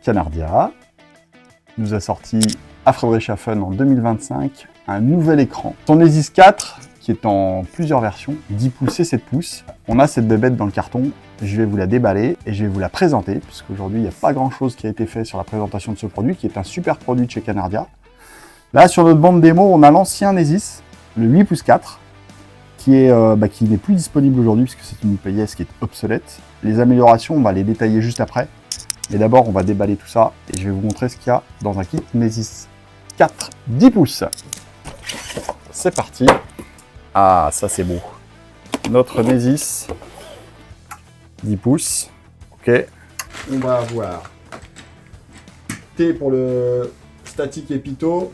Canardia nous a sorti à Friedrichshafen en 2025 un nouvel écran. Son Nesis 4 qui est en plusieurs versions, 10 pouces et 7 pouces. On a cette bébête dans le carton, je vais vous la déballer et je vais vous la présenter puisqu'aujourd'hui il n'y a pas grand chose qui a été fait sur la présentation de ce produit qui est un super produit de chez Canardia. Là sur notre bande démo on a l'ancien Nesis, le 8 pouces 4 qui n'est plus disponible aujourd'hui puisque c'est une pièce qui est obsolète. Les améliorations on va les détailler juste après. Mais d'abord, on va déballer tout ça et je vais vous montrer ce qu'il y a dans un kit Nesis 4 10 pouces. C'est parti. Ah, ça c'est beau. Notre Nesis 10 pouces. Ok. On va avoir T pour le statique et pitot.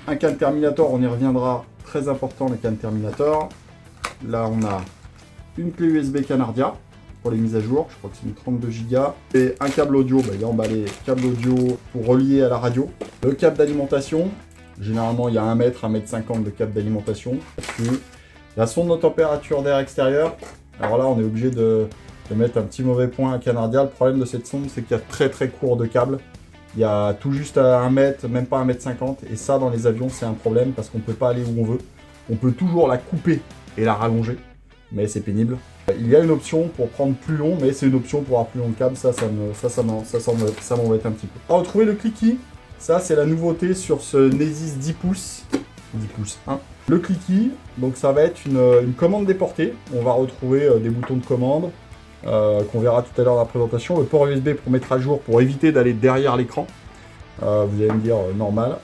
Un can Terminator, on y reviendra. Très important, le can Terminator. Là, on a une clé USB Canardia pour les mises à jour, je crois que c'est une 32 Go. Et un câble audio, il est emballé, câble audio pour relier à la radio. Le câble d'alimentation, généralement il y a 1 mètre, 1 mètre 50 de câble d'alimentation. La sonde de température d'air extérieur, alors là on est obligé de mettre un petit mauvais point à Canardia. Le problème de cette sonde, c'est qu'il y a très court de câble. Il y a tout juste à 1 mètre, même pas 1 mètre 50. Et ça dans les avions c'est un problème parce qu'on ne peut pas aller où on veut. On peut toujours la couper et la rallonger, mais c'est pénible. Il y a une option pour prendre plus long, mais c'est une option pour avoir plus long de câble, ça m'embête un petit peu. On va retrouver le cliquis, ça c'est la nouveauté sur ce Nesis 10 pouces, 10 pouces 1. Le cliquis, donc ça va être une commande déportée, on va retrouver des boutons de commande, qu'on verra tout à l'heure dans la présentation, le port USB pour mettre à jour, pour éviter d'aller derrière l'écran, vous allez me dire normal,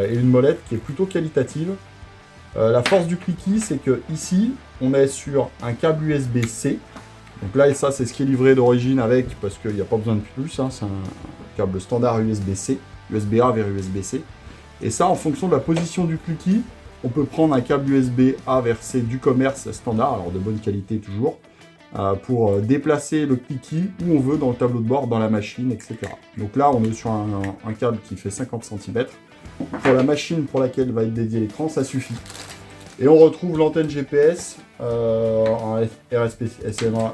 et une molette qui est plutôt qualitative. La force du cliquis, c'est que ici, on est sur un câble USB-C. Donc là, et ça, c'est ce qui est livré d'origine avec, parce qu'il n'y a pas besoin de plus. Hein, c'est un câble standard USB-C, USB-A vers USB-C. Et ça, en fonction de la position du cliquis, on peut prendre un câble USB-A vers C du commerce standard, alors de bonne qualité toujours, pour déplacer le cliquis où on veut dans le tableau de bord, dans la machine, etc. Donc là, on est sur un câble qui fait 50 cm. Pour la machine pour laquelle va être dédié l'écran, ça suffit. Et on retrouve l'antenne GPS en RSP SMA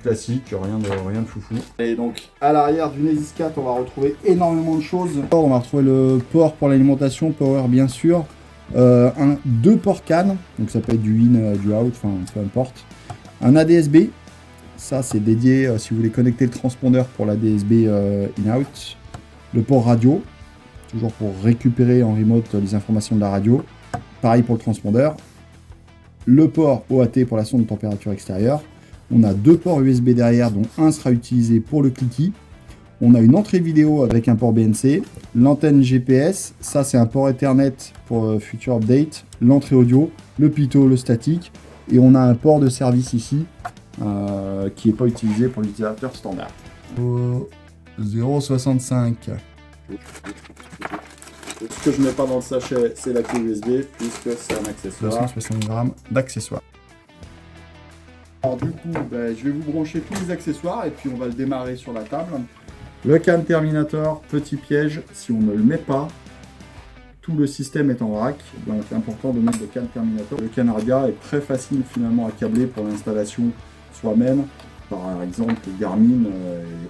classique, rien de foufou. Et donc à l'arrière du Nesis 4, on va retrouver énormément de choses. On va retrouver le port pour l'alimentation, power bien sûr, 2 ports CAN, donc ça peut être du in, du out, enfin peu importe. Un ADSB, ça c'est dédié si vous voulez connecter le transpondeur pour l'ADSB in-out. Le port radio, toujours pour récupérer en remote les informations de la radio. Pareil pour le transpondeur. Le port OAT pour la sonde de température extérieure. On a 2 ports USB derrière, dont un sera utilisé pour le cliquis. On a une entrée vidéo avec un port BNC. L'antenne GPS, ça c'est un port Ethernet pour Future Update. L'entrée audio, le pitot, le statique. Et on a un port de service ici, qui n'est pas utilisé pour l'utilisateur standard. 0,65. Ce que je ne mets pas dans le sachet, c'est la clé USB, puisque c'est un accessoire. 260 grammes d'accessoires. Alors du coup, je vais vous brancher tous les accessoires et puis on va le démarrer sur la table. Le can Terminator, petit piège, si on ne le met pas, tout le système est en vrac. Donc important de mettre le can Terminator. Le Canardia est très facile finalement à câbler pour l'installation soi-même. Par exemple, Garmin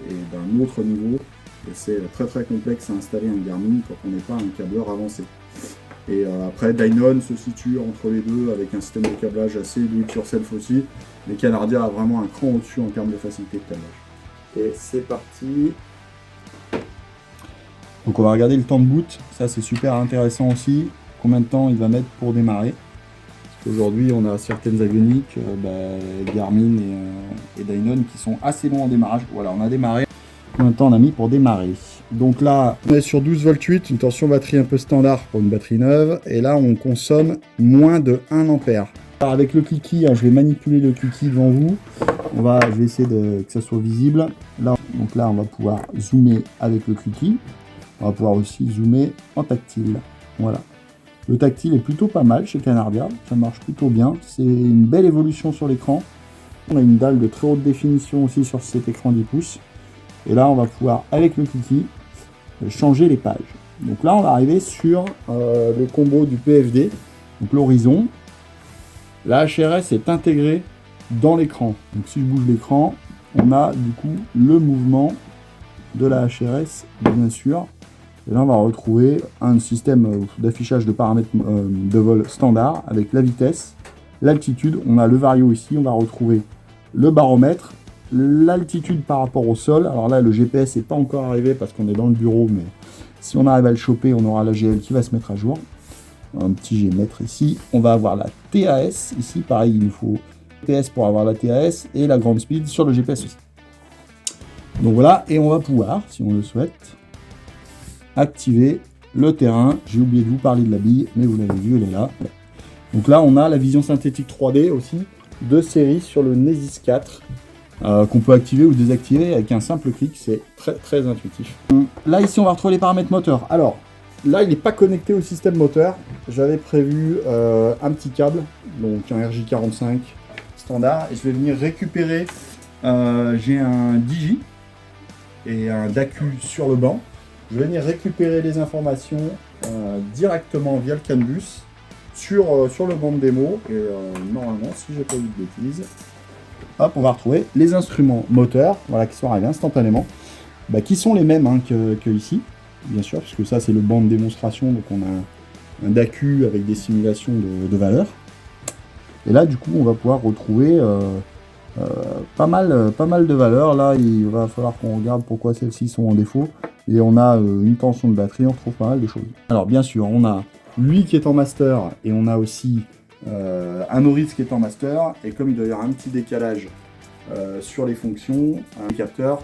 est d'un autre niveau. Et c'est très complexe à installer un Garmin quand on n'est pas un câbleur avancé. Et après, Dynon se situe entre les deux avec un système de câblage assez do it yourself aussi. Mais Canardia a vraiment un cran au-dessus en termes de facilité de câblage. Et c'est parti. Donc on va regarder le temps de boot. Ça c'est super intéressant aussi. Combien de temps il va mettre pour démarrer. Aujourd'hui, on a certaines avioniques, Garmin et Dynon qui sont assez longs en démarrage. Voilà, on a démarré. Combien de temps on a mis pour démarrer? Donc là, on est sur 12 v 8, une tension batterie un peu standard pour une batterie neuve. Et là, on consomme moins de 1 ampère. Alors avec le cliquis, je vais manipuler le cliquis devant vous. Je vais essayer que ça soit visible. Donc là, on va pouvoir zoomer avec le cliquis. On va pouvoir aussi zoomer en tactile. Voilà. Le tactile est plutôt pas mal chez Canardia. Ça marche plutôt bien. C'est une belle évolution sur l'écran. On a une dalle de très haute définition aussi sur cet écran 10 pouces. Et là, on va pouvoir, avec le cliquis, changer les pages. Donc là, on va arriver sur le combo du PFD, donc l'horizon. La HRS est intégrée dans l'écran. Donc si je bouge l'écran, on a du coup le mouvement de la HRS, bien sûr. Et là, on va retrouver un système d'affichage de paramètres de vol standard avec la vitesse, l'altitude. On a le vario ici, on va retrouver le baromètre, l'altitude par rapport au sol. Alors là, le GPS n'est pas encore arrivé parce qu'on est dans le bureau, mais si on arrive à le choper, on aura la GL qui va se mettre à jour. Un petit G-mètre ici. On va avoir la TAS ici. Pareil, il nous faut GPS pour avoir la TAS et la grande speed sur le GPS aussi. Donc voilà, et on va pouvoir, si on le souhaite, activer le terrain. J'ai oublié de vous parler de la bille, mais vous l'avez vu, elle est là. Donc là, on a la vision synthétique 3D aussi de série sur le Nesis 4 qu'on peut activer ou désactiver avec un simple clic. C'est très très intuitif. Là, ici, on va retrouver les paramètres moteurs. Alors, là, il n'est pas connecté au système moteur. J'avais prévu un petit câble, donc un RJ45 standard, et je vais venir récupérer. J'ai un Digi et un DAQ sur le banc. Je vais venir récupérer les informations directement via le CAN bus sur le banc de démo. Et normalement, si j'ai pas eu de bêtises, hop, on va retrouver les instruments moteurs, voilà, qui sont arrivés instantanément, qui sont les mêmes hein, que ici, bien sûr, puisque ça c'est le banc de démonstration, donc on a un DAQ avec des simulations de valeurs. Et là, du coup, on va pouvoir retrouver pas mal de valeurs. Là, il va falloir qu'on regarde pourquoi celles-ci sont en défaut. Et on a une tension de batterie, on trouve pas mal de choses. Alors bien sûr, on a lui qui est en master et on a aussi un Oris qui est en master. Et comme il doit y avoir un petit décalage sur les fonctions, un capteur,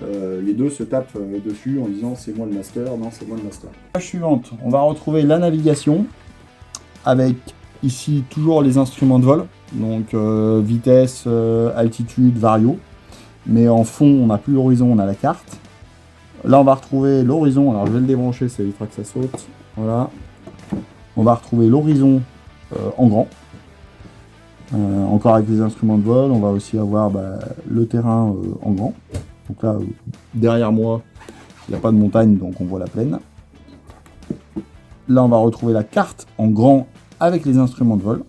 les deux se tapent dessus en disant c'est moi le master, non c'est moi le master. Page suivante, on va retrouver la navigation avec ici toujours les instruments de vol. Donc vitesse, altitude, vario. Mais en fond, on n'a plus l'horizon, on a la carte. Là, on va retrouver l'horizon. Alors, je vais le débrancher, ça évitera que ça saute. Voilà. On va retrouver l'horizon en grand. Encore avec les instruments de vol. On va aussi avoir le terrain en grand. Donc là, derrière moi, il n'y a pas de montagne, donc on voit la plaine. Là, on va retrouver la carte en grand avec les instruments de vol.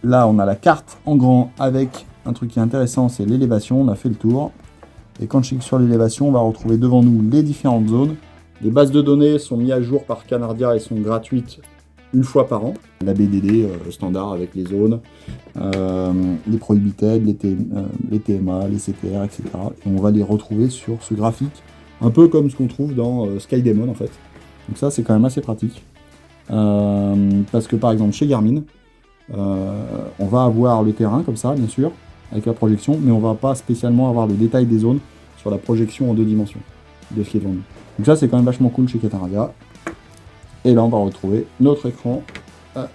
Là, on a la carte en grand avec un truc qui est intéressant, c'est l'élévation. On a fait le tour. Et quand je clique sur l'élévation, on va retrouver devant nous les différentes zones. Les bases de données sont mises à jour par Canardia et sont gratuites une fois par an. La BDD standard avec les zones, les prohibited, les TMA, les CTR, etc. Et on va les retrouver sur ce graphique, un peu comme ce qu'on trouve dans SkyDemon en fait. Donc ça, c'est quand même assez pratique. Parce que par exemple, chez Garmin, on va avoir le terrain comme ça, bien sûr, avec la projection, mais on va pas spécialement avoir le détail des zones sur la projection en 2 dimensions de ce qui est devant nous. Donc ça, c'est quand même vachement cool chez Canardia. Et là, on va retrouver notre écran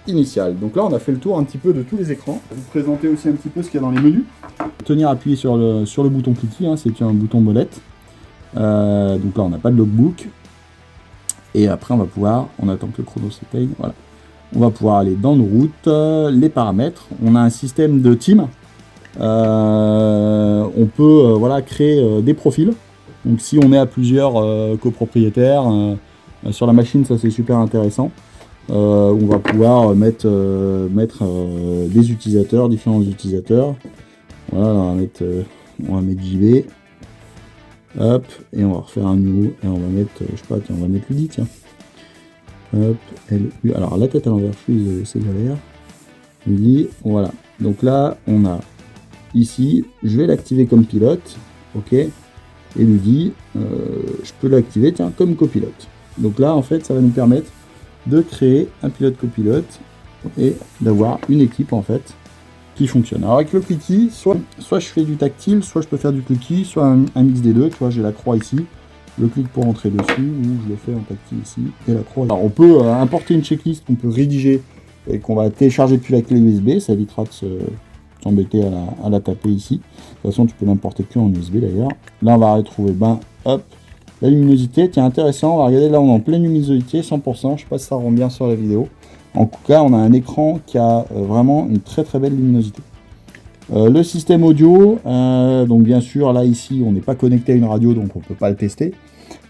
initial. Donc là, on a fait le tour un petit peu de tous les écrans. Je vais vous présenter aussi un petit peu ce qu'il y a dans les menus. Tenir appuyé sur le bouton cliquet, hein, c'est un bouton molette. Donc là, on n'a pas de logbook. Et après, on va pouvoir, on attend que le chrono s'éteigne, voilà. On va pouvoir aller dans nos routes, les paramètres. On a un système de team. On peut créer des profils. Donc si on est à plusieurs copropriétaires sur la machine, ça c'est super intéressant. On va pouvoir mettre des utilisateurs, différents utilisateurs. Voilà, on va mettre JV. Hop, et on va refaire un nouveau et on va mettre, je sais pas, tiens, on va mettre Ludi, tiens. Hop, LU. Alors la tête à l'envers, je suis désolé, c'est galère. Ludi, voilà. Donc là, on a ici, je vais l'activer comme pilote, ok. Et Ludi, je peux l'activer, tiens, comme copilote. Donc là, en fait, ça va nous permettre de créer un pilote-copilote et d'avoir une équipe en fait qui fonctionne. Alors avec le clicky, soit je fais du tactile, soit je peux faire du clicky, soit un mix des deux. Tu vois, j'ai la croix ici, le clic pour entrer dessus, ou je le fais en tactile ici, et la croix. Alors on peut importer une checklist qu'on peut rédiger et qu'on va télécharger depuis la clé USB, ça évitera de s'embêter à la taper ici. De toute façon, tu peux l'importer que en USB d'ailleurs. Là, on va retrouver, hop, la luminosité. Tiens, intéressant, on va regarder, là on est en pleine luminosité, 100%, je sais pas si ça rend bien sur la vidéo. En tout cas, on a un écran qui a vraiment une très très belle luminosité. Le système audio, donc bien sûr, là ici, on n'est pas connecté à une radio, donc on ne peut pas le tester.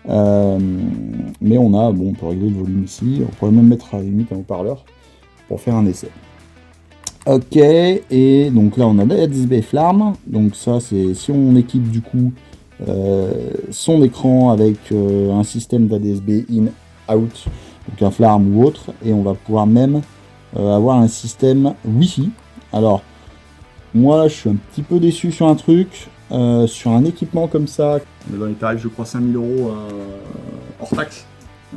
Mais on a, on peut régler le volume ici, on pourrait même mettre à la limite un haut-parleur pour faire un essai. Ok, et donc là on a la DSBF larme, donc ça c'est si on équipe du coup son écran avec un système d'ADSB in-out, donc un FLARM ou autre, et on va pouvoir même avoir un système Wi-Fi. Alors, moi je suis un petit peu déçu sur un truc, sur un équipement comme ça, on est dans les tarifs je crois 5 000 € hors taxe,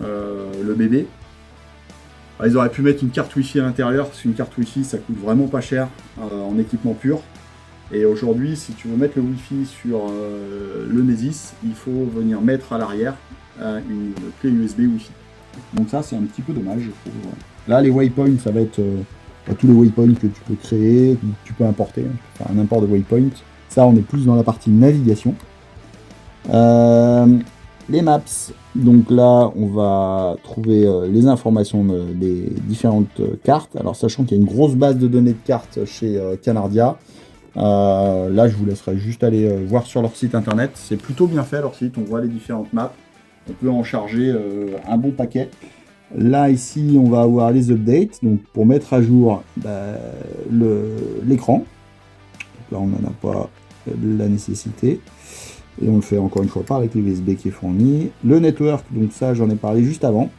le bébé. Alors, ils auraient pu mettre une carte Wi-Fi à l'intérieur, parce qu'une carte Wi-Fi ça coûte vraiment pas cher en équipement pur. Et aujourd'hui, si tu veux mettre le Wi-Fi sur le Nesis, il faut venir mettre à l'arrière une clé USB Wi-Fi. Donc ça, c'est un petit peu dommage, je trouve. Là, les waypoints, ça va être tous les waypoints que tu peux créer, que tu peux importer. Tu peux faire un import de waypoints. Ça, on est plus dans la partie navigation. Les maps. Donc là, on va trouver les informations des différentes cartes. Alors, sachant qu'il y a une grosse base de données de cartes chez Canardia. Là, je vous laisserai juste aller voir sur leur site internet. C'est plutôt bien fait leur site. On voit les différentes maps. On peut en charger un bon paquet. Là, ici, on va avoir les updates. Donc, pour mettre à jour l'écran. Là, on n'en a pas la nécessité. Et on le fait encore une fois par la clé USB qui est fournie. Le network, donc ça, j'en ai parlé juste avant.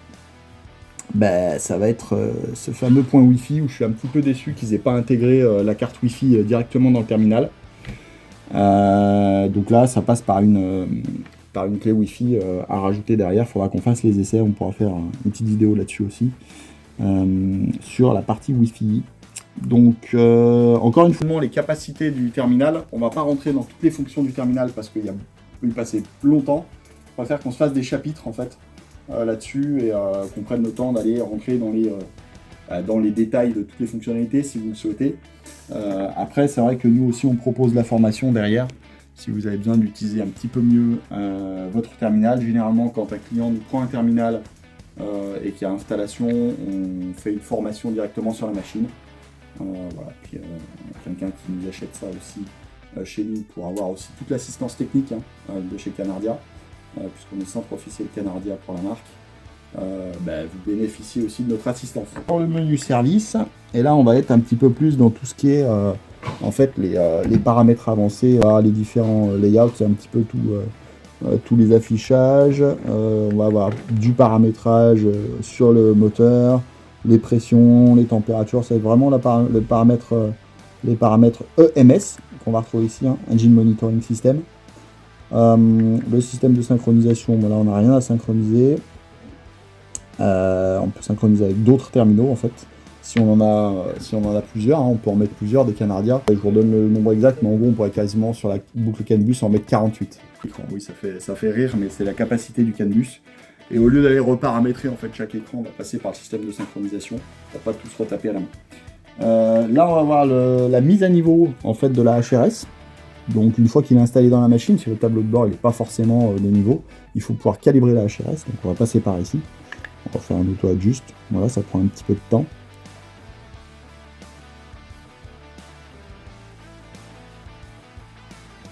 Ça va être ce fameux point Wi-Fi où je suis un petit peu déçu qu'ils n'aient pas intégré la carte Wi-Fi directement dans le terminal. Donc là, ça passe par une clé Wi-Fi à rajouter derrière. Il faudra qu'on fasse les essais, on pourra faire une petite vidéo là-dessus aussi, sur la partie Wi-Fi. Donc, encore une fois, les capacités du terminal, on ne va pas rentrer dans toutes les fonctions du terminal parce qu'il peut y passer longtemps. On va faire qu'on se fasse des chapitres en fait. Là-dessus et qu'on prenne le temps d'aller rentrer dans les détails de toutes les fonctionnalités si vous le souhaitez. Après, c'est vrai que nous aussi on propose la formation derrière si vous avez besoin d'utiliser un petit peu mieux votre terminal. Généralement, quand un client nous prend un terminal et qu'il y a installation, on fait une formation directement sur la machine. Voilà. Puis quelqu'un qui nous achète ça aussi chez nous pour avoir aussi toute l'assistance technique de chez Canardia. Puisqu'on est centre officiel Canardia pour la marque, vous bénéficiez aussi de notre assistance. Dans le menu service, et là on va être un petit peu plus dans tout ce qui est en fait les paramètres avancés, les différents layouts, c'est un petit peu tous les affichages. On va avoir du paramétrage sur le moteur, les pressions, les températures, ça va être vraiment les paramètres EMS qu'on va retrouver ici, Engine Monitoring System. Le système de synchronisation, là on n'a rien à synchroniser. On peut synchroniser avec d'autres terminaux en fait. Si on en a plusieurs, on peut en mettre plusieurs des Canardia. Je vous redonne le nombre exact, mais en gros on pourrait quasiment sur la boucle CAN bus en mettre 48. Oui, ça fait rire, mais c'est la capacité du CAN bus. Et au lieu d'aller reparamétrer en fait chaque écran, on va passer par le système de synchronisation pour pas tous retaper à la main. Là on va voir la mise à niveau en fait de la HRS. Donc une fois qu'il est installé dans la machine, si le tableau de bord n'est pas forcément de niveau, il faut pouvoir calibrer la HRS. Donc on va passer par ici. On va faire un auto-adjust. Voilà, ça prend un petit peu de temps.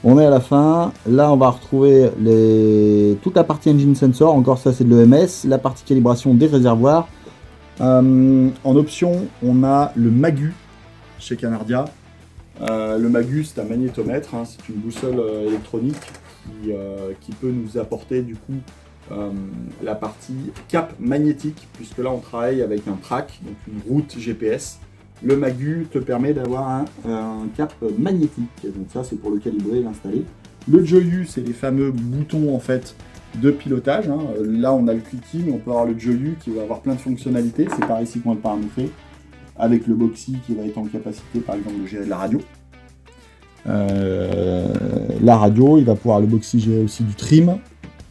On est à la fin. Là, on va retrouver toute la partie Engine Sensor. Encore ça, c'est de l'EMS. La partie calibration des réservoirs. En option, on a le MAGU chez Canardia. Le MAGU, c'est un magnétomètre, c'est une boussole électronique qui peut nous apporter du coup la partie cap magnétique, puisque là on travaille avec un track, donc une route GPS. Le MAGU te permet d'avoir un cap magnétique, donc ça c'est pour le calibrer et l'installer. Le Joyu, c'est les fameux boutons en fait de pilotage. Là on a le Quickie, mais on peut avoir le Joyu qui va avoir plein de fonctionnalités, c'est par ici qu'on va le paramétrer. Avec le Boxy qui va être en capacité par exemple de gérer de la radio. La radio, il va pouvoir le Boxy gérer aussi du trim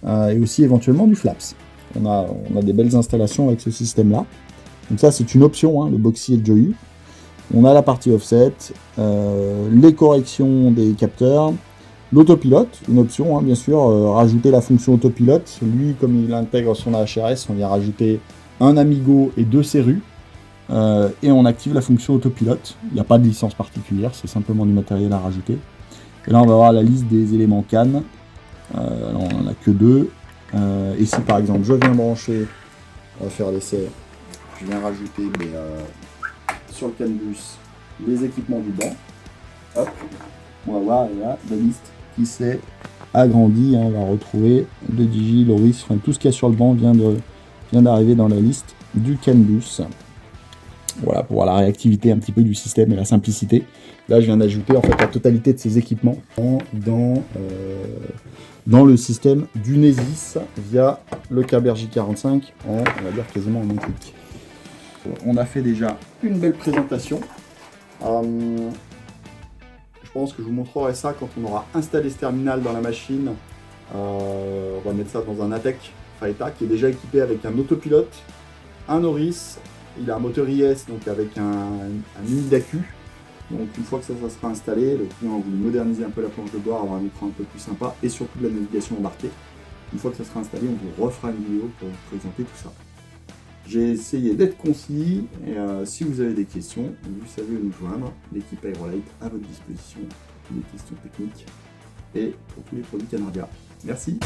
et aussi éventuellement du flaps. On a des belles installations avec ce système là. Donc ça c'est une option, le Boxy et le Joyu. On a la partie offset, les corrections des capteurs, l'autopilote, une option bien sûr, rajouter la fonction autopilote. Lui comme il intègre son HRS, on vient rajouter un Amigo et 2 serrues. Et on active la fonction autopilote. Il n'y a pas de licence particulière, c'est simplement du matériel à rajouter. Et là on va voir la liste des éléments CAN. On n'en a que 2. Et si par exemple je viens brancher, on va faire l'essai, je viens rajouter sur le CAN bus les équipements du banc. Hop, on va voir là la liste qui s'est agrandi. On va retrouver le Digi, l'Oris, enfin, tout ce qu'il y a sur le banc vient d'arriver dans la liste du CAN bus. Voilà, pour voir la réactivité un petit peu du système et la simplicité. Là, je viens d'ajouter en fait la totalité de ces équipements dans le système du Nesis via le câble RJ45 on va dire quasiment en un clic. On a fait déjà une belle présentation. Je pense que je vous montrerai ça quand on aura installé ce terminal dans la machine. On va mettre ça dans un ATEC Faeta qui est déjà équipé avec un autopilote, un Oris. Il a un moteur IS, donc avec un mini d'accu. Donc une fois que ça sera installé, le client va moderniser un peu la planche de bord, avoir un écran un peu plus sympa et surtout de la navigation embarquée. Une fois que ça sera installé, on vous refera une vidéo pour vous présenter tout ça. J'ai essayé d'être concis et si vous avez des questions, vous savez où nous joindre. L'équipe Aerolite à votre disposition pour toutes les questions techniques et pour tous les produits Canardia. Merci.